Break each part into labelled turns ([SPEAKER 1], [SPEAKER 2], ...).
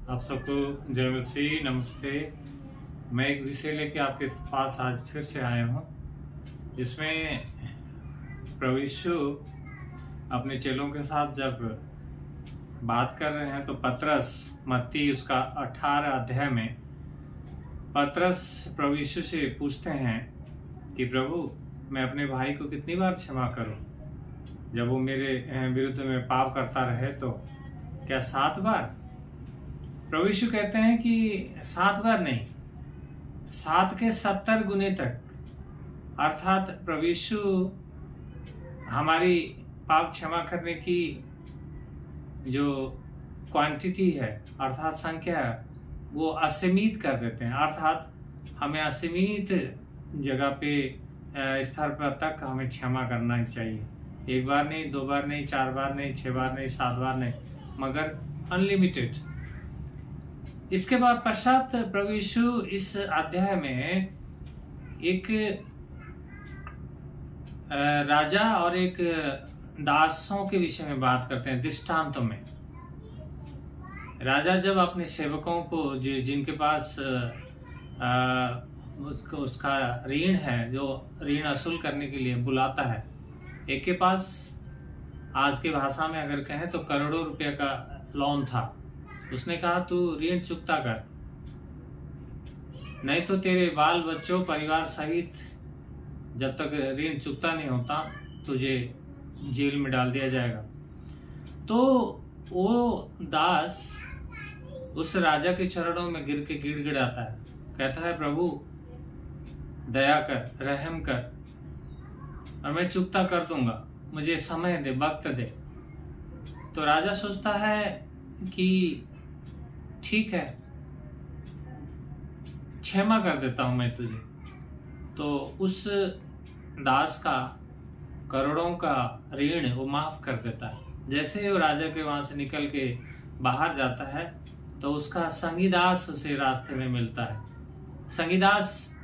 [SPEAKER 1] आप सबको जय मसीह, नमस्ते। मैं एक विषय लेके आपके पास आज फिर से आया हूँ, जिसमें प्रभु यीशु अपने चेलों के साथ जब बात कर रहे हैं तो पतरस मत्ती उसका 18 अध्याय में पतरस प्रभु यीशु से पूछते हैं कि प्रभु, मैं अपने भाई को कितनी बार क्षमा करूं? जब वो मेरे विरुद्ध में पाप करता रहे तो क्या 7 बार? प्रभु यीशु कहते हैं कि 7 बार नहीं, 7 के 70 गुने तक। अर्थात प्रभु यीशु हमारी पाप क्षमा करने की जो क्वांटिटी है अर्थात संख्या है, वो असीमित कर देते हैं। अर्थात हमें असीमित जगह पे स्तर पर तक हमें क्षमा करना ही चाहिए। 1 बार नहीं, 2 बार नहीं, 4 बार नहीं, 6 बार नहीं, 7 बार नहीं, मगर अनलिमिटेड। इसके बाद पश्चात प्रभु यीशु इस अध्याय में एक राजा और एक दासों के विषय में बात करते हैं दृष्टांतों में। राजा जब अपने सेवकों को जिनके पास उसका ऋण है, जो ऋण वसूल करने के लिए बुलाता है, एक के पास आज की भाषा में अगर कहें तो करोड़ों रुपए का लोन था। उसने कहा तू ऋण चुकता कर, नहीं तो तेरे बाल बच्चों परिवार सहित जब तक ऋण चुकता नहीं होता तुझे जेल में डाल दिया जाएगा। तो वो दास उस राजा के चरणों में गिर के गिड़गिड़ाता है, कहता है प्रभु दया कर, रहम कर, और मैं चुकता कर दूंगा, मुझे समय दे, वक्त दे। तो राजा सोचता है कि ठीक है, क्षमा कर देता हूं मैं तुझे। तो उस दास का करोड़ों का ऋण वो माफ कर देता है। जैसे ही वो राजा के वहां से निकल के बाहर जाता है तो उसका संगीदास उसे रास्ते में मिलता है। संगीदास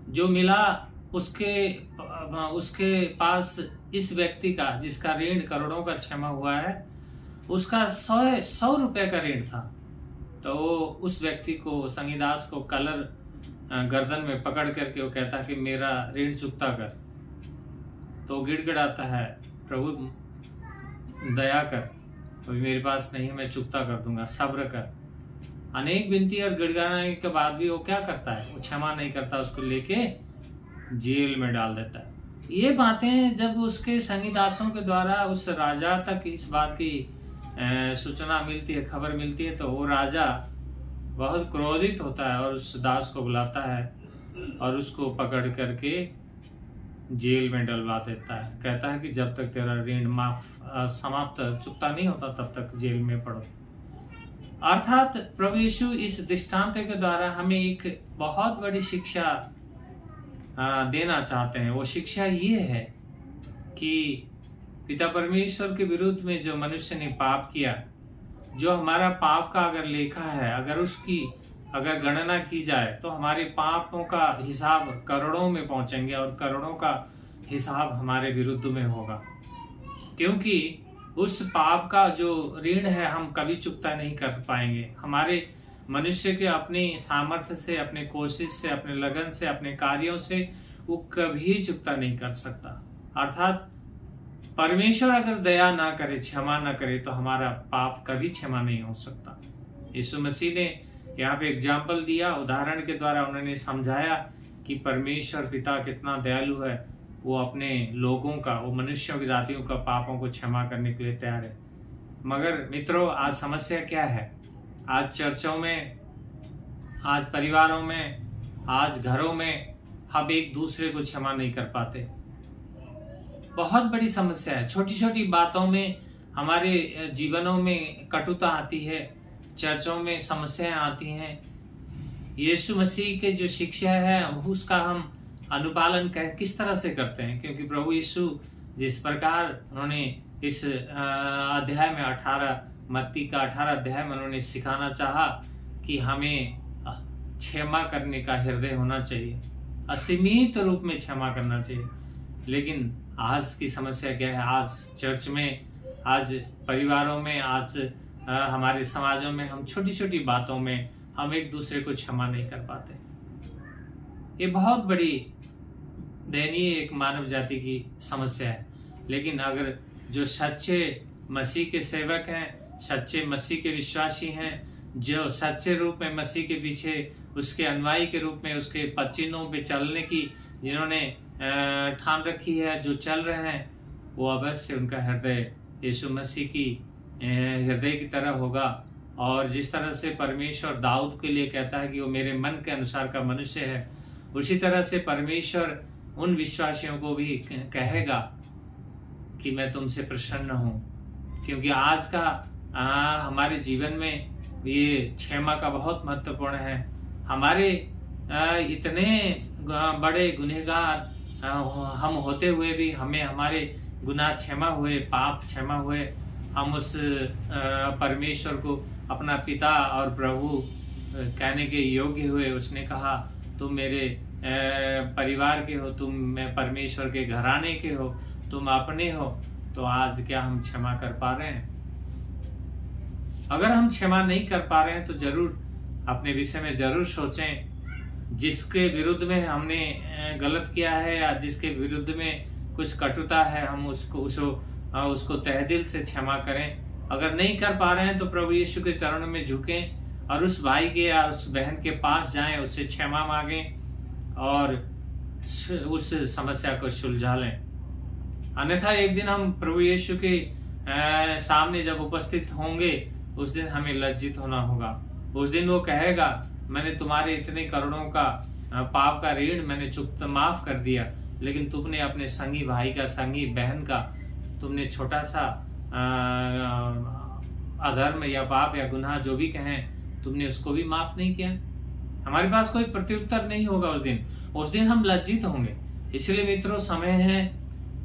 [SPEAKER 1] जो मिला उसके पास इस व्यक्ति का जिसका ऋण करोड़ों का क्षमा हुआ है, उसका 100 रुपए का ऋण था। तो उस व्यक्ति को, संगीदास को कलर गर्दन में पकड़ करके वो कहता है कि मेरा ऋण चुकता कर। तो गिड़गिड़ाता है, प्रभु दया कर, अभी मेरे पास नहीं है, मैं चुकता कर दूंगा, सब्र कर। अनेक विनती और गिड़गिड़ाने के बाद भी वो क्या करता है? वो क्षमा नहीं करता, उसको लेके जेल में डाल देता है। ये बातें जब उसके संगीदासों के द्वारा उस राजा तक इस बात की सूचना मिलती है, खबर मिलती है, तो वो राजा बहुत क्रोधित होता है और उस दास को बुलाता है और उसको पकड़ करके जेल में डलवा देता है। कहता है कि जब तक तेरा ऋण समाप्त चुकता नहीं होता तब तक जेल में पड़ो। अर्थात प्रभु यीशु इस दृष्टांत के द्वारा हमें एक बहुत बड़ी शिक्षा देना चाहते हैं। वो शिक्षा ये है कि पिता परमेश्वर के विरुद्ध में जो मनुष्य ने पाप किया, जो हमारा पाप का अगर लेखा है, अगर उसकी अगर गणना की जाए तो हमारे पापों का हिसाब करोड़ों में पहुंचेंगे और करोड़ों का हिसाब हमारे विरुद्ध में होगा। क्योंकि उस पाप का जो ऋण है हम कभी चुकता नहीं कर पाएंगे। हमारे मनुष्य के अपनी सामर्थ्य से, अपने कोशिश से, अपने लगन से, अपने कार्यों से वो कभी चुकता नहीं कर सकता। अर्थात परमेश्वर अगर दया ना करे, क्षमा ना करे, तो हमारा पाप कभी क्षमा नहीं हो सकता। यीशु मसीह ने यहाँ पे एग्जाम्पल दिया, उदाहरण के द्वारा उन्होंने समझाया कि परमेश्वर पिता कितना दयालु है। वो अपने लोगों का, वो मनुष्यों की जातियों का पापों को क्षमा करने के लिए तैयार है। मगर मित्रों, आज समस्या क्या है? आज चर्चों में, आज परिवारों में, आज घरों में हम एक दूसरे को क्षमा नहीं कर पाते। बहुत बड़ी समस्या है। छोटी छोटी बातों में हमारे जीवनों में कटुता आती है, चर्चों में समस्याएं आती हैं। यीशु मसीह के जो शिक्षा है उसका हम अनुपालन किस तरह से करते हैं? क्योंकि प्रभु यीशु जिस प्रकार उन्होंने इस अध्याय में 18 मत्ती का 18 अध्याय में उन्होंने सिखाना चाहा कि हमें क्षमा करने का हृदय होना चाहिए, असीमित रूप में क्षमा करना चाहिए। लेकिन आज की समस्या क्या है? आज चर्च में, आज परिवारों में, आज हमारे समाजों में हम छोटी छोटी बातों में हम एक दूसरे को क्षमा नहीं कर पाते। ये बहुत बड़ी दयनीय एक मानव जाति की समस्या है। लेकिन अगर जो सच्चे मसीह के सेवक हैं, सच्चे मसीह के विश्वासी हैं, जो सच्चे रूप में मसीह के पीछे उसके अनुयायी के रूप में उसके पचिनों पे चलने की जिन्होंने ठान रखी है, जो चल रहे हैं, वो अवश्य उनका हृदय यीशु मसीह की हृदय की तरह होगा। और जिस तरह से परमेश्वर दाऊद के लिए कहता है कि वो मेरे मन के अनुसार का मनुष्य है, उसी तरह से परमेश्वर उन विश्वासियों को भी कहेगा कि मैं तुमसे प्रसन्न हूँ। क्योंकि आज का हमारे जीवन में ये क्षमा का बहुत महत्वपूर्ण है। हमारे इतने बड़े गुनहगार हम होते हुए भी हमें हमारे गुनाह क्षमा हुए, पाप क्षमा हुए, हम उस परमेश्वर को अपना पिता और प्रभु कहने के योग्य हुए। उसने कहा तुम मेरे परिवार के हो, तुम मैं परमेश्वर के घराने के हो, तुम अपने हो। तो आज क्या हम क्षमा कर पा रहे हैं? अगर हम क्षमा नहीं कर पा रहे हैं तो जरूर अपने विषय में जरूर सोचें। जिसके विरुद्ध में हमने गलत किया है या जिसके विरुद्ध में कुछ कटुता है, हम उसको तहे दिल से क्षमा करें। अगर नहीं कर पा रहे हैं तो प्रभु यीशु के चरणों में झुकें और उस भाई के या उस बहन के पास जाएं, उससे क्षमा मांगें और उस समस्या को सुलझा लें। अन्यथा एक दिन हम प्रभु यीशु के सामने जब उपस्थित होंगे, उस दिन हमें लज्जित होना होगा। उस दिन वो कहेगा मैंने तुम्हारे इतने करोड़ों का पाप का ऋण मैंने माफ कर दिया, लेकिन तुमने अपने संगी भाई का, संगी बहन का तुमने छोटा सा अधर्म या पाप या गुनाह जो भी कहें, तुमने उसको भी माफ नहीं किया। हमारे पास कोई प्रत्युत्तर नहीं होगा उस दिन हम लज्जित होंगे। इसलिए मित्रों, समय है,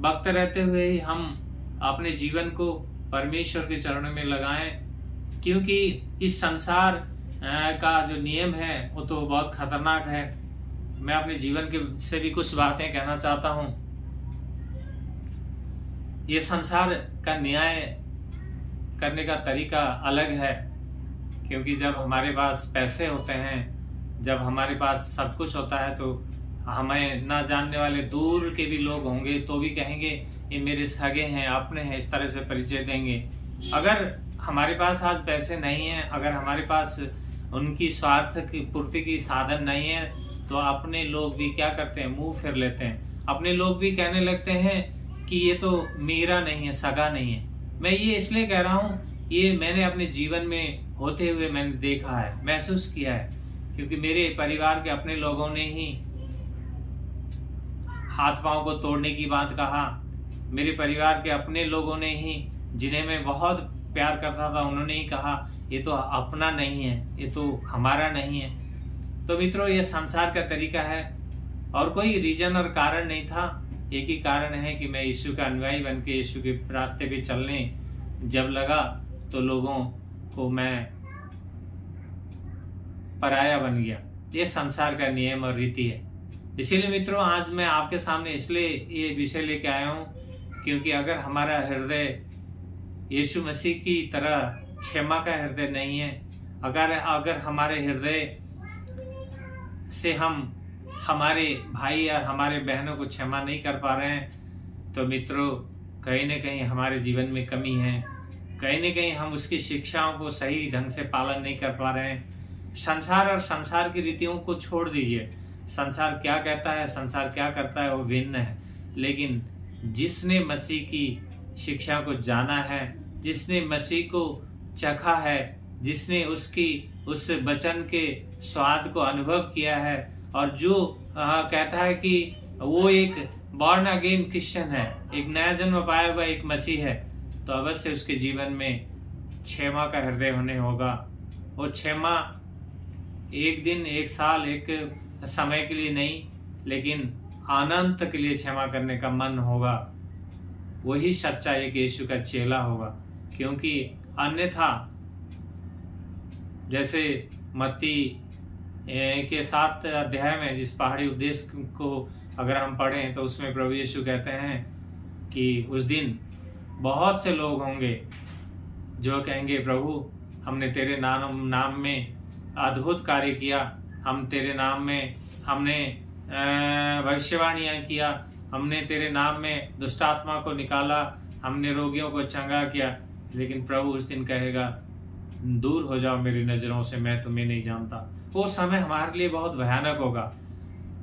[SPEAKER 1] वक्त रहते हुए ही हम अपने जीवन को परमेश्वर के चरणों में लगाएं, क्योंकि इस संसार का जो नियम है वो तो बहुत खतरनाक है। मैं अपने जीवन के से भी कुछ बातें कहना चाहता हूँ। ये संसार का न्याय करने का तरीका अलग है, क्योंकि जब हमारे पास पैसे होते हैं, जब हमारे पास सब कुछ होता है, तो हमें ना जानने वाले दूर के भी लोग होंगे तो भी कहेंगे ये मेरे सगे हैं, अपने हैं, इस तरह से परिचय देंगे। अगर हमारे पास आज पैसे नहीं है, अगर हमारे पास उनकी स्वार्थ की पूर्ति की साधन नहीं है, तो अपने लोग भी क्या करते हैं, मुंह फेर लेते हैं। अपने लोग भी कहने लगते हैं कि ये तो मेरा नहीं है, सगा नहीं है। मैं ये इसलिए कह रहा हूँ, ये मैंने अपने जीवन में होते हुए मैंने देखा है, महसूस किया है, क्योंकि मेरे परिवार के अपने लोगों ने ही हाथ पांव को तोड़ने की बात कहा। मेरे परिवार के अपने लोगों ने ही, जिन्हें मैं बहुत प्यार करता था, उन्होंने ही कहा ये तो अपना नहीं है, ये तो हमारा नहीं है। तो मित्रों, ये संसार का तरीका है और कोई रीजन और कारण नहीं था। एक ही कारण है कि मैं यीशु का अनुयायी बन के यीशु के रास्ते पे चलने जब लगा, तो लोगों को मैं पराया बन गया। ये संसार का नियम और रीति है। इसीलिए मित्रों, आज मैं आपके सामने इसलिए ये विषय लेके आया हूँ, क्योंकि अगर हमारा हृदय यीशु मसीह की तरह क्षमा का हृदय नहीं है, अगर हमारे हृदय से हम हमारे भाई और हमारे बहनों को क्षमा नहीं कर पा रहे हैं, तो मित्रों, कहीं न कहीं हमारे जीवन में कमी है। कहीं न कहीं हम उसकी शिक्षाओं को सही ढंग से पालन नहीं कर पा रहे हैं। संसार और संसार की रीतियों को छोड़ दीजिए। संसार क्या कहता है, संसार क्या करता है, वो भिन्न है। लेकिन जिसने मसीह की शिक्षा को जाना है, जिसने मसीह को चखा है, जिसने उस वचन के स्वाद को अनुभव किया है, और जो कहता है कि वो एक बॉर्न अगेन क्रिश्चियन है, एक नया जन्म पाया हुआ एक मसीह है, तो अवश्य उसके जीवन में क्षमा का हृदय होने होगा। वो क्षमा एक दिन, एक साल, एक समय के लिए नहीं, लेकिन अनंत के लिए क्षमा करने का मन होगा। वही सच्चा एक यीशु का चेला होगा। क्योंकि अन्यथा, जैसे मत्ती के 7 अध्याय में जिस पहाड़ी उपदेश को अगर हम पढ़ें, तो उसमें प्रभु यीशु कहते हैं कि उस दिन बहुत से लोग होंगे जो कहेंगे प्रभु हमने तेरे नाम में अद्भुत कार्य किया, हम तेरे नाम में हमने भविष्यवाणियाँ किया, हमने तेरे नाम में दुष्ट आत्मा को निकाला, हमने रोगियों को चंगा किया, लेकिन प्रभु उस दिन कहेगा दूर हो जाओ मेरी नज़रों से, मैं तुम्हें नहीं जानता। वो समय हमारे लिए बहुत भयानक होगा।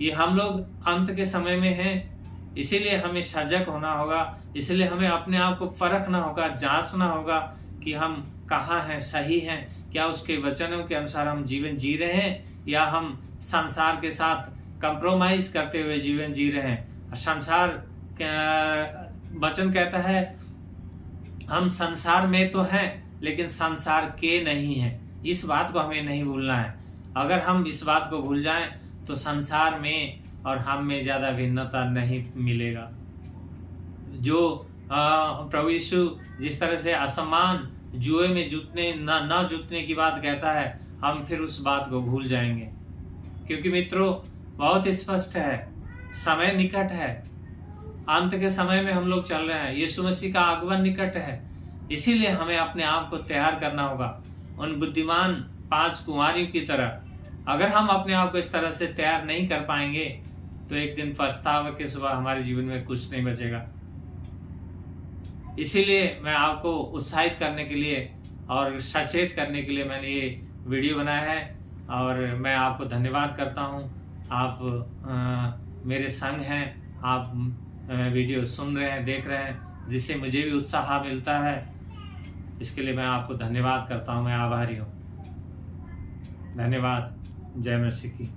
[SPEAKER 1] ये हम लोग अंत के समय में हैं, इसीलिए हमें सजग होना होगा, इसलिए हमें अपने आप को परखना होगा, जांचना होगा कि हम कहाँ हैं, सही हैं, क्या उसके वचनों के अनुसार हम जीवन जी रहे हैं या हम संसार के साथ कंप्रोमाइज करते हुए जीवन जी रहे हैं। संसार वचन कहता है हम संसार में तो हैं लेकिन संसार के नहीं हैं। इस बात को हमें नहीं भूलना है। अगर हम इस बात को भूल जाएं तो संसार में और हम में ज्यादा भिन्नता नहीं मिलेगा। जो प्रभु यीशु जिस तरह से असमान जुए में जुटने न जुटने की बात कहता है, हम फिर उस बात को भूल जाएंगे। क्योंकि मित्रों बहुत स्पष्ट है, समय निकट है, अंत के समय में हम लोग चल रहे हैं, यीशु मसीह का आगमन निकट है। इसीलिए हमें अपने आप को तैयार करना होगा उन बुद्धिमान 5 कुंवारियों की तरह। अगर हम अपने आप को इस तरह से तैयार नहीं कर पाएंगे तो एक दिन पछतावा के सुबह हमारे जीवन में कुछ नहीं बचेगा। इसीलिए मैं आपको उत्साहित करने के लिए और सचेत करने के लिए मैंने ये वीडियो बनाया है और मैं आपको धन्यवाद करता हूँ। आप मेरे संग हैं, आप वीडियो सुन रहे हैं, देख रहे हैं, जिससे मुझे भी उत्साह मिलता है। इसके लिए मैं आपको धन्यवाद करता हूँ, मैं आभारी हूँ। धन्यवाद। जय मसीह की।